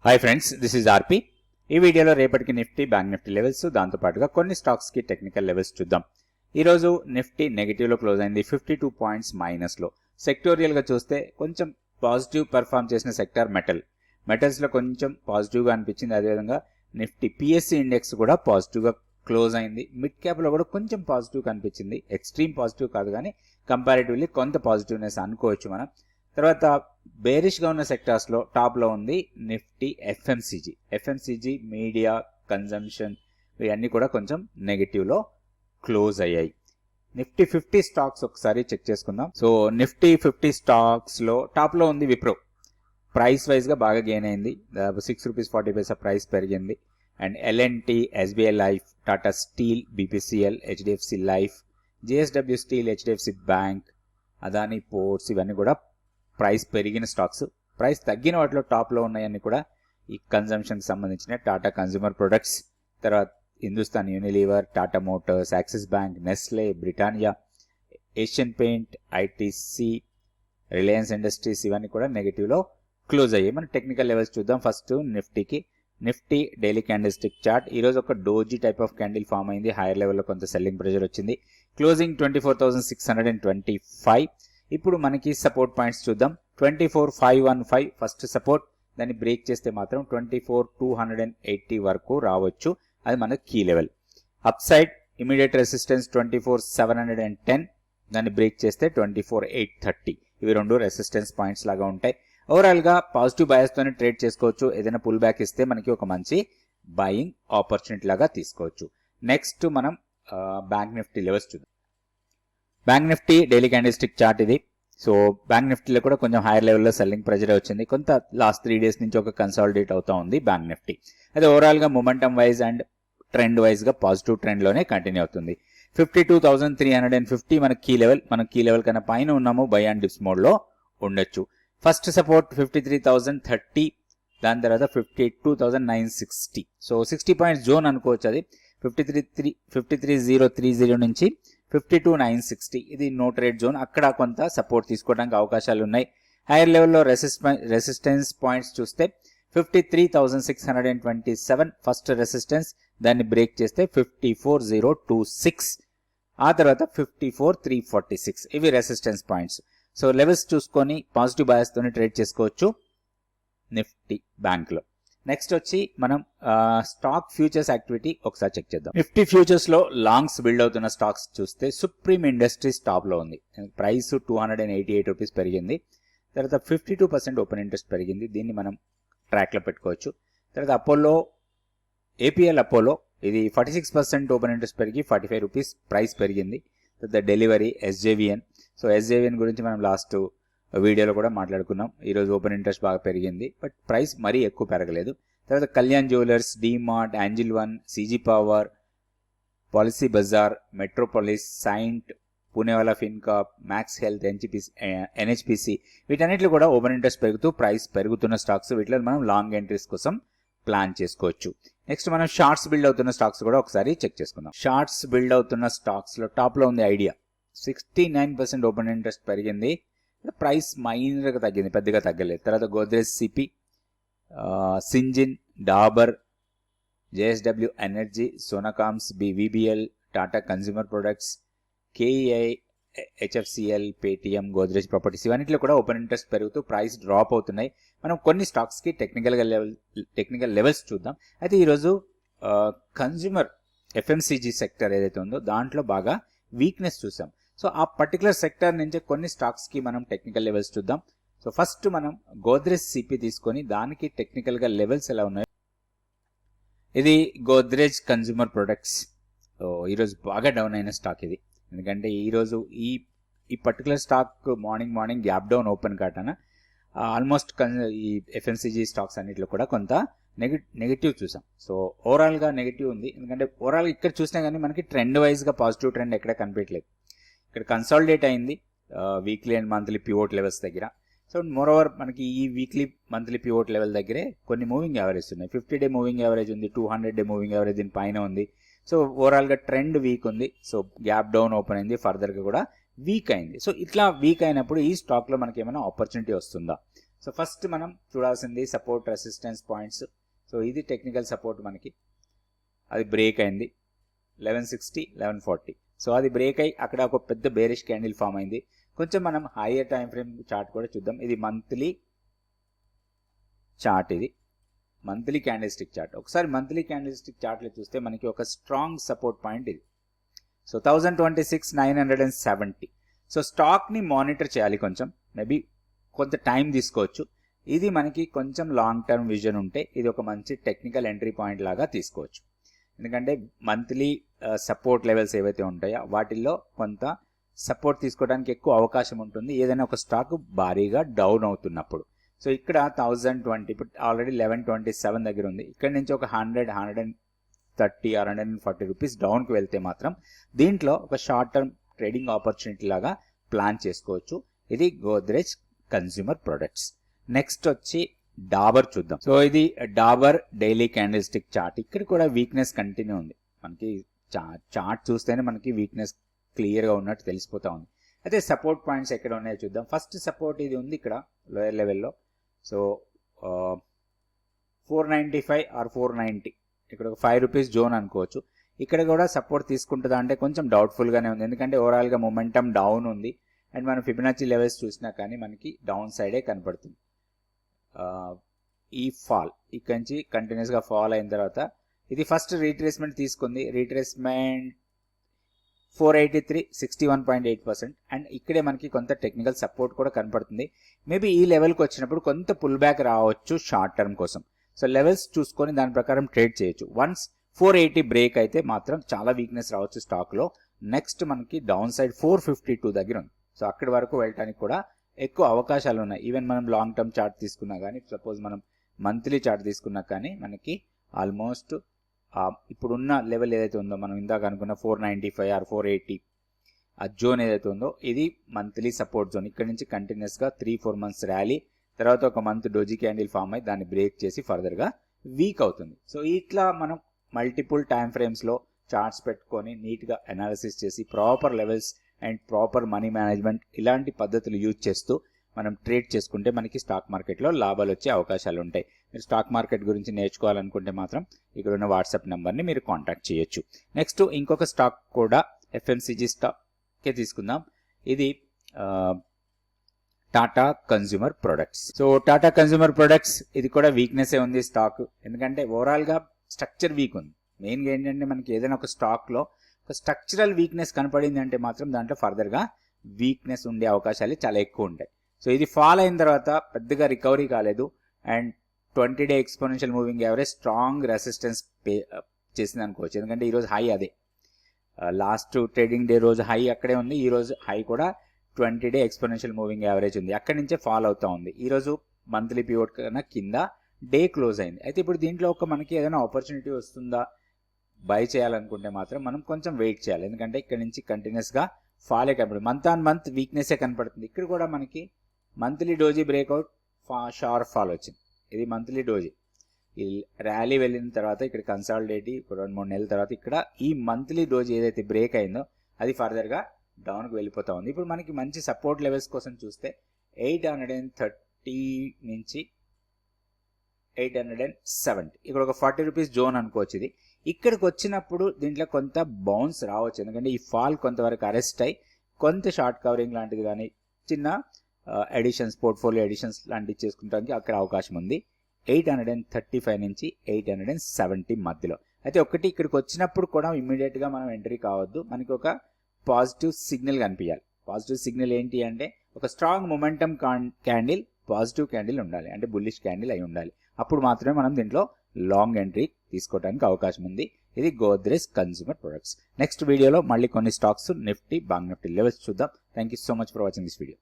Hi friends, this is ఆర్పి. ఈ వీడియోలో రేపటికి నిఫ్టీ, బ్యాంక్ నిఫ్టీ లెవెల్స్, దాంతోపాటుగా కొన్ని స్టాక్స్కి టెక్నికల్ లెవెల్స్ చూద్దాం. ఈరోజు నిఫ్టీ నెగిటివ్లో క్లోజ్ అయింది, 52 పాయింట్స్ మైనస్లో. సెక్టోరియల్గా చూస్తే కొంచెం పాజిటివ్ పర్ఫామ్ చేసిన సెక్టార్ మెటల్స్లో కొంచెం పాజిటివ్గా అనిపించింది. అదేవిధంగా నిఫ్టీ పిఎస్సి ఇండెక్స్ కూడా పాజిటివ్గా క్లోజ్ అయింది. మిడ్ క్యాప్లో కూడా కొంచెం పాజిటివ్ కనిపించింది, ఎక్స్ట్రీమ్ పాజిటివ్ కాదు కానీ కంపారిటివ్లీ కొంత పాజిటివ్నెస్ అనుకోవచ్చు మనం. తర్వాత బేరిష్గా ఉన్న సెక్టార్స్లో టాప్లో ఉంది నిఫ్టీ ఎఫ్ఎంసీజీ, మీడియా, కన్జంప్షన్, ఇవన్నీ కూడా కొంచెం నెగిటివ్లో క్లోజ్ అయ్యాయి. నిఫ్టీ 50 స్టాక్స్ ఒకసారి చెక్ చేసుకుందాం. సో నిఫ్టీ 50 స్టాక్స్లో టాప్లో ఉంది విప్రో. ప్రైస్ వైజ్గా బాగా గెయిన్ అయింది, దాదాపు ₹6.40 ప్రైస్ పెరిగింది. And LNT, SBI life, Tata steel, BPCL, HDFC life, JSW steel, HDFC bank, Adani ports, ఇవన్నీ కూడా ప్రైస్ పెరిగిన స్టాక్స్. ప్రైస్ తగ్గిన వాటిలో టాప్లో ఉన్నాయన్నీ కూడా ఈ కన్జంప్షన్కి సంబంధించిన టాటా కన్జ్యూమర్ ప్రొడక్ట్స్, తర్వాత Hindustan Unilever, Tata Motors, Axis Bank, Nestle, Britannia, Asian paint, ITC, Reliance Industries, ఇవన్నీ కూడా నెగిటివ్లో క్లోజ్ అయ్యాయి. మనం టెక్నికల్ లెవెల్స్ చూద్దాం. ఫస్ట్ నిఫ్టీకి. Nifty daily candle stick chart. ఈరోజు ఒక doji type of candle form అయింది, హైయర్ లెవెల్లో కొంత సెల్లింగ్ ప్రెషర్ వచ్చింది. క్లోజింగ్ 24,625. ఇప్పుడు మనకి సపోర్ట్ పాయింట్స్ చూద్దాం. 24,515 ఫస్ట్ సపోర్ట్, దాన్ని బ్రేక్ చేస్తే మాత్రం 24,280 వరకు రావచ్చు, అది మన key level. Upside immediate resistance 24,710, దాన్ని బ్రేక్ చేస్తే 24,830. ఇవి రెండు రెసిస్టెన్స్ పాయింట్స్ లాగా ఉంటాయి. ఓవరాల్గా పాజిటివ్ బయాస్తోనే ట్రేడ్ చేసుకోవచ్చు. ఏదైనా పుల్ బ్యాక్ ఇస్తే మనకి ఒక మంచి బయింగ్ ఆపర్చునిటీ లాగా తీసుకోవచ్చు. నెక్స్ట్ మనం బ్యాంక్ నిఫ్టీ లెవెల్స్ చూద్దాం. Bank Nifty daily candle stick chart ఇది. సో బ్యాంక్ నిఫ్టీలో కూడా కొంచెం హైయర్ లెవెల్లో సెల్లింగ్ ప్రెజర్ వచ్చింది. కొంత లాస్ట్ 3 డేస్ నుంచి ఒక కన్సాలిడేట్ అవుతా ఉంది బ్యాంక్ నిఫ్టీ. అయితే ఓవరాల్గా మొమెంటమ్ వైజ్ అండ్ ట్రెండ్ వైజ్గా పాజిటివ్ ట్రెండ్లోనే కంటిన్యూ అవుతుంది. 52,350 మన కీ లెవెల్. మనం కీ లెవెల్ కన్నా పైన ఉన్నాము, బై అండ్ డిప్స్ మోడ్లో ఉండొచ్చు. ఫస్ట్ సపోర్ట్ 53,030, దాని తర్వాత 52,960. సో 60 పాయింట్స్ జోన్ అనుకోవచ్చు. అది 53,030 నుంచి 52,960, ఇది నో ట్రేడ్ జోన్. అక్కడ కొంత సపోర్ట్ తీసుకోవడానికి అవకాశాలు ఉన్నాయి. హైయర్ లెవెల్లో రెసిస్టెన్స్ పాయింట్స్ చూస్తే 53,627 ఫస్ట్ రెసిస్టెన్స్, దాన్ని బ్రేక్ చేస్తే 54,026, ఆ తర్వాత 54,346, ఇవి రెసిస్టెన్స్ పాయింట్స్. సో లెవెల్స్ చూసుకొని పాజిటివ్ బయాస్తోనే ట్రేడ్ చేసుకోవచ్చు నిఫ్టీ బ్యాంక్లో. నెక్స్ట్ వచ్చి మనం స్టాక్ ఫ్యూచర్స్ యాక్టివిటీ ఒకసారి చెక్ చేద్దాం. నిఫ్టీ ఫ్యూచర్స్లో లాంగ్స్ బిల్డ్ అవుతున్న స్టాక్స్ చూస్తే సుప్రీం ఇండస్ట్రీస్ టాప్లో ఉంది. ప్రైస్ ₹288 పెరిగింది. తర్వాత 52% ఓపెన్ ఇంట్రెస్ట్ పెరిగింది, దీన్ని మనం ట్రాక్లో పెట్టుకోవచ్చు. తర్వాత అపోలో, ఏపీఎల్ అపోలో, ఇది 46% ఓపెన్ ఇంట్రెస్ట్ పెరిగి ₹45 ప్రైస్ పెరిగింది. తర్వాత డెలివరీ, ఎస్జేవిఎన్. సో ఎస్జేవిఎన్ గురించి మనం లాస్ట్ వీడియోలో కూడా మాట్లాడుకున్నాం. ఈరోజు ఓపెన్ ఇంట్రెస్ట్ బాగా పెరిగింది, బట్ ప్రైస్ మరీ ఎక్కువ పెరగలేదు. తర్వాత Kalyan jewellers, DMart, Angel One, CG Power, Policy Bazaar, Metropolis, Cyient, Poonawalla Fincorp, Max Health, NHPC, వీటన్నిటిలో కూడా ఓపెన్ ఇంట్రెస్ట్ పెరుగుతూ ప్రైస్ పెరుగుతున్న స్టాక్స్. వీటిలో మనం లాంగ్ ఎంట్రీస్ కోసం ప్లాన్ చేసుకోవచ్చు. నెక్స్ట్ మనం షార్ట్స్ బిల్డ్ అవుతున్న స్టాక్స్ కూడా ఒకసారి చెక్ చేసుకుందాం. షార్ట్స్ బిల్డ్ అవుతున్న స్టాక్స్లో టాప్లో ఉంది ఐడియా. 69% ఓపెన్ ఇంట్రెస్ట్ పెరిగింది, ప్రైస్ మైనర్గా తగ్గింది, పెద్దగా తగ్గలేదు. తర్వాత Godrej CP, Syngene, Dabur, JSW energy, సోనాకామ్స్, VBL, Tata consumer products, KEI, HFCL, Paytm, Godrej properties, ఇవన్నింటిలో కూడా ఓపెన్ ఇంట్రెస్ట్ పెరుగుతూ ప్రైస్ డ్రాప్ అవుతున్నాయి. మనం కొన్ని స్టాక్స్కి టెక్నికల్ లెవెల్స్ చూద్దాం. అయితే ఈరోజు కన్జ్యూమర్ ఎఫ్ఎంసీజీ సెక్టర్ ఏదైతే ఉందో దాంట్లో బాగా వీక్నెస్ చూసాం. సో ఆ పర్టికులర్ సెక్టర్ నుంచి కొన్ని స్టాక్స్కి మనం టెక్నికల్ లెవెల్స్ చూద్దాం. సో ఫస్ట్ మనం గోద్రేజ్ సిపి తీసుకొని దానికి టెక్నికల్గా లెవెల్స్ ఎలా ఉన్నాయి. ఇది గోద్రేజ్ కన్జ్యూమర్ ప్రొడక్ట్స్. సో ఈరోజు బాగా డౌన్ అయిన స్టాక్ ఇది, ఎందుకంటే ఈరోజు ఈ particular stock morning gap down open కాటన ఆల్మోస్ట్ ఈ ఎఫ్ఎంసీజీ స్టాక్స్ అన్నింటిలో కూడా కొంత నెగిటివ్ చూసాం. సో ఓవరాల్గా నెగిటివ్ ఉంది, ఎందుకంటే ఓవరాల్ ఇక్కడ చూసినా కానీ మనకి ట్రెండ్ వైజ్గా పాజిటివ్ ట్రెండ్ ఎక్కడ కనిపించలేదు. ఇక్కడ కన్సాలిడేట్ అయింది weekly and monthly pivot levels దగ్గర. సో మోర్ ఓవర్ మనకి ఈ వీక్లీ మంత్లీ పివోట్ లెవెల్ దగ్గరే కొన్ని మూవింగ్ యావరేజ్ ఉన్నాయి. 50-day మూవింగ్ యావరేజ్ ఉంది, 200-day మూవింగ్ యావరేజ్ దీని పైన ఉంది. సో ఓవరాల్గా ట్రెండ్ వీక్ ఉంది. సో గ్యాప్ డౌన్ ఓపెన్ అయింది, ఫర్దర్గా కూడా వీక్ అయింది. సో ఇట్లా వీక్ అయినప్పుడు ఈ స్టాక్లో మనకి ఏమైనా ఆపర్చునిటీ వస్తుందా? సో ఫస్ట్ మనం చూడాల్సింది సపోర్ట్ రెసిస్టెన్స్ పాయింట్స్. సో ఇది టెక్నికల్ సపోర్ట్, మనకి అది బ్రేక్ అయింది 1160 1140. సో అది బ్రేక్ అయ్యి అక్కడ ఒక పెద్ద బేరిష్ క్యాండిల్ ఫామ్ అయింది. కొంచెం మనం హైయర్ టైం ఫ్రేమ్ చార్ట్ కూడా చూద్దాం. ఇది మంత్లీ చార్ట్, ఇది మంత్లీ క్యాండిల్ స్టిక్ చార్ట్. ఒకసారి మంత్లీ క్యాండిల్ స్టిక్ చార్ట్లో చూస్తే మనకి ఒక స్ట్రాంగ్ సపోర్ట్ పాయింట్ ఇది. సో 1026 970. సో స్టాక్ని మానిటర్ చేయాలి, కొంచెం మేబీ కొంత టైం తీసుకోవచ్చు. ఇది మనకి కొంచెం లాంగ్ టర్మ్ విజన్ ఉంటే ఇది ఒక మంచి టెక్నికల్ ఎంట్రీ పాయింట్ లాగా తీసుకోవచ్చు. ఎందుకంటే మంత్లీ సపోర్ట్ లెవెల్స్ ఏవైతే ఉంటాయో వాటిల్లో కొంత సపోర్ట్ తీసుకోవడానికి ఎక్కువ అవకాశం ఉంటుంది ఏదైనా ఒక స్టాక్ భారీగా డౌన్ అవుతున్నప్పుడు. సో ఇక్కడ 1020, ఇప్పుడు ఆల్రెడీ 1127 దగ్గర ఉంది. ఇక్కడ నుంచి ఒక 100 130 or 140 రూపీస్ డౌన్కి వెళ్తే మాత్రం దీంట్లో ఒక షార్ట్ టర్మ్ ట్రేడింగ్ ఆపర్చునిటీ లాగా ప్లాన్ చేసుకోవచ్చు. ఇది గోద్రేజ్ కన్స్యూమర్ ప్రొడక్ట్స్. నెక్స్ట్ వచ్చి డాబర్ చూద్దాం. సో ఇది Dabur daily candle stick chart. ఇక్కడ కూడా వీక్నెస్ కంటిన్యూ ఉంది. మనకి చార్ట్ చూస్తేనే మనకి వీక్నెస్ క్లియర్గా ఉన్నట్టు తెలిసిపోతా ఉంది. అయితే సపోర్ట్ పాయింట్స్ ఎక్కడ ఉన్నాయో చూద్దాం. ఫస్ట్ సపోర్ట్ ఇది ఉంది ఇక్కడ లోయర్ లెవెల్లో. సో 495 or 490, ఇక్కడ ఒక 5 రూపీస్ జోన్ అనుకోవచ్చు. ఇక్కడ కూడా సపోర్ట్ తీసుకుంటుందా అంటే కొంచెం డౌట్ఫుల్గానే ఉంది, ఎందుకంటే ఓవరాల్గా మొమెంటమ్ డౌన్ ఉంది. అండ్ మనం ఫిబొనాచి లెవెల్స్ చూసినా కానీ మనకి డౌన్ సైడే కనపడుతుంది. ఈ ఫాల్ ఇక్కడ నుంచి కంటిన్యూస్గా ఫాల్ అయిన తర్వాత ఇది ఫస్ట్ రీట్రేస్మెంట్ తీసుకుంది. రీట్రేస్మెంట్ 483 61.8%. అండ్ ఇక్కడే మనకి కొంత టెక్నికల్ సపోర్ట్ కూడా కనపడుతుంది. మేబీ ఈ లెవెల్కి వచ్చినప్పుడు కొంత పుల్ బ్యాక్ రావచ్చు షార్ట్ టర్మ్ కోసం. సో లెవెల్స్ చూసుకొని దాని ప్రకారం ట్రేడ్ చేయొచ్చు. వన్స్ 480 బ్రేక్ అయితే మాత్రం చాలా వీక్నెస్ రావచ్చు స్టాక్లో. నెక్స్ట్ మనకి డౌన్ సైడ్ 452 దగ్గర ఉంది. సో అక్కడి వరకు వెళ్ళడానికి కూడా ఎక్కువ అవకాశాలు ఉన్నాయి. ఈవెన్ మనం లాంగ్ టర్మ్ చార్ట్ తీసుకున్నా కానీ, సపోజ్ మనం మంత్లీ చార్ట్ తీసుకున్నా కానీ మనకి ఆల్మోస్ట్ ఇప్పుడున్న లెవెల్ ఏదైతే ఉందో మనం ఇందాక అనుకున్న 495 or 480 ఆ జోన్ ఏదైతే ఉందో ఇది మంత్లీ సపోర్ట్ జోన్. ఇక్కడ నుంచి కంటిన్యూస్గా 3-4 మంత్స్ ర్యాలీ తర్వాత ఒక మంత్ డోజీ క్యాండిల్ ఫామ్ అయ్యి దాన్ని బ్రేక్ చేసి ఫర్దర్గా వీక్ అవుతుంది. సో ఇట్లా మనం మల్టిపుల్ టైం ఫ్రేమ్స్లో చార్ట్స్ పెట్టుకొని నీట్గా అనాలిసిస్ చేసి proper levels and proper money management ఇలాంటి పద్ధతులు యూజ్ చేస్తూ మనం ట్రేడ్ చేసుకుంటే మనకి స్టాక్ మార్కెట్లో లాభాలు వచ్చే అవకాశాలు ఉంటాయి. మీరు స్టాక్ మార్కెట్ గురించి నేర్చుకోవాలనుకుంటే మాత్రం ఇక్కడ ఉన్న వాట్సాప్ నెంబర్ని మీరు కాంటాక్ట్ చేయొచ్చు. నెక్స్ట్ ఇంకొక స్టాక్ కూడా ఎఫ్ఎంసీజీ స్టాకే తీసుకుందాం. ఇది Tata consumer products. So Tata consumer products ఇది కూడా వీక్నెస్ ఉంది స్టాక్, ఎందుకంటే ఓవరాల్గా స్ట్రక్చర్ వీక్ ఉంది. మెయిన్గా ఏంటంటే మనకి ఏదైనా ఒక స్టాక్లో ఒక స్ట్రక్చరల్ వీక్నెస్ కనపడింది అంటే మాత్రం దాంట్లో ఫర్దర్గా వీక్నెస్ ఉండే అవకాశాలు చాలా ఎక్కువ ఉంటాయి. సో ఇది ఫాల్ అయిన తర్వాత పెద్దగా రికవరీ కాలేదు. And 20-day exponential moving average strong resistance చేసింది అనుకోవచ్చు, ఎందుకంటే ఈరోజు హై అదే. లాస్ట్ ట్రేడింగ్ డే రోజు హై అక్కడే ఉంది, ఈ రోజు హై కూడా 20-day ఎక్స్పోనెన్షియల్ మూవింగ్ యావరేజ్ ఉంది, అక్కడి నుంచే ఫాల్ అవుతూ ఉంది. ఈరోజు మంత్లీ పివోట్ కన్నా కింద డే క్లోజ్ అయింది. అయితే ఇప్పుడు దీంట్లో ఒక మనకి ఏదైనా ఆపర్చునిటీ వస్తుందా బై చేయాలనుకుంటే మాత్రం మనం కొంచెం వెయిట్ చేయాలి, ఎందుకంటే ఇక్కడ నుంచి కంటిన్యూస్గా ఫాలే కనపడుతుంది. మంత్ ఆన్ మంత్ వీక్నెస్సే కనపడుతుంది. ఇక్కడ కూడా మనకి monthly doji breakout sharp fall వచ్చింది. ఇది మంత్లీ డోజీ ఈ ర్యాలీ వెళ్ళిన తర్వాత ఇక్కడ కన్సాలిడేట్ 2-3 నెలల తర్వాత ఇక్కడ ఈ మంత్లీ డోజీ ఏదైతే బ్రేక్ అయిందో అది ఫర్దర్గా డౌన్కి వెళ్ళిపోతూ ఉంది. ఇప్పుడు మనకి మంచి సపోర్ట్ లెవెల్స్ కోసం చూస్తే 830 నుంచి 870, ఇక్కడ ఒక 40 రూపీస్ జోన్ అనుకోవచ్చు. ఇది ఇక్కడికి వచ్చినప్పుడు దీంట్లో కొంత బౌన్స్ రావచ్చు, ఎందుకంటే ఈ ఫాల్ కొంతవరకు అరెస్ట్ అయ్యి కొంత షార్ట్ కవరింగ్ లాంటిది కానీ చిన్న ఎడిషన్స్ పోర్ట్ఫోలియో ఎడిషన్స్ లాంటివి చేసుకుంటానికి అక్కడ అవకాశం ఉంది. 835 నుంచి 870 మధ్యలో. అయితే ఒకటి ఇక్కడికి వచ్చినప్పుడు కూడా ఇమ్మీడియట్గా మనం ఎంట్రీ కావద్దు, మనకి ఒక పాజిటివ్ సిగ్నల్ కనిపించాలి. పాజిటివ్ సిగ్నల్ ఏంటి అంటే ఒక strong momentum candle, positive candle ఉండాలి, అంటే బుల్లిష్ క్యాండిల్ అయి ఉండాలి. అప్పుడు మాత్రమే మనం దీంట్లో లాంగ్ ఎంట్రీ తీసుకోవడానికి అవకాశం ఉంది. ఇది గోద్రేజ్ కన్స్యూమర్ ప్రొడక్ట్స్. నెక్స్ట్ వీడియోలో మళ్ళీ కొన్ని stocks Nifty, bank Nifty levels చూద్దాం. Thank you so much for watching this video.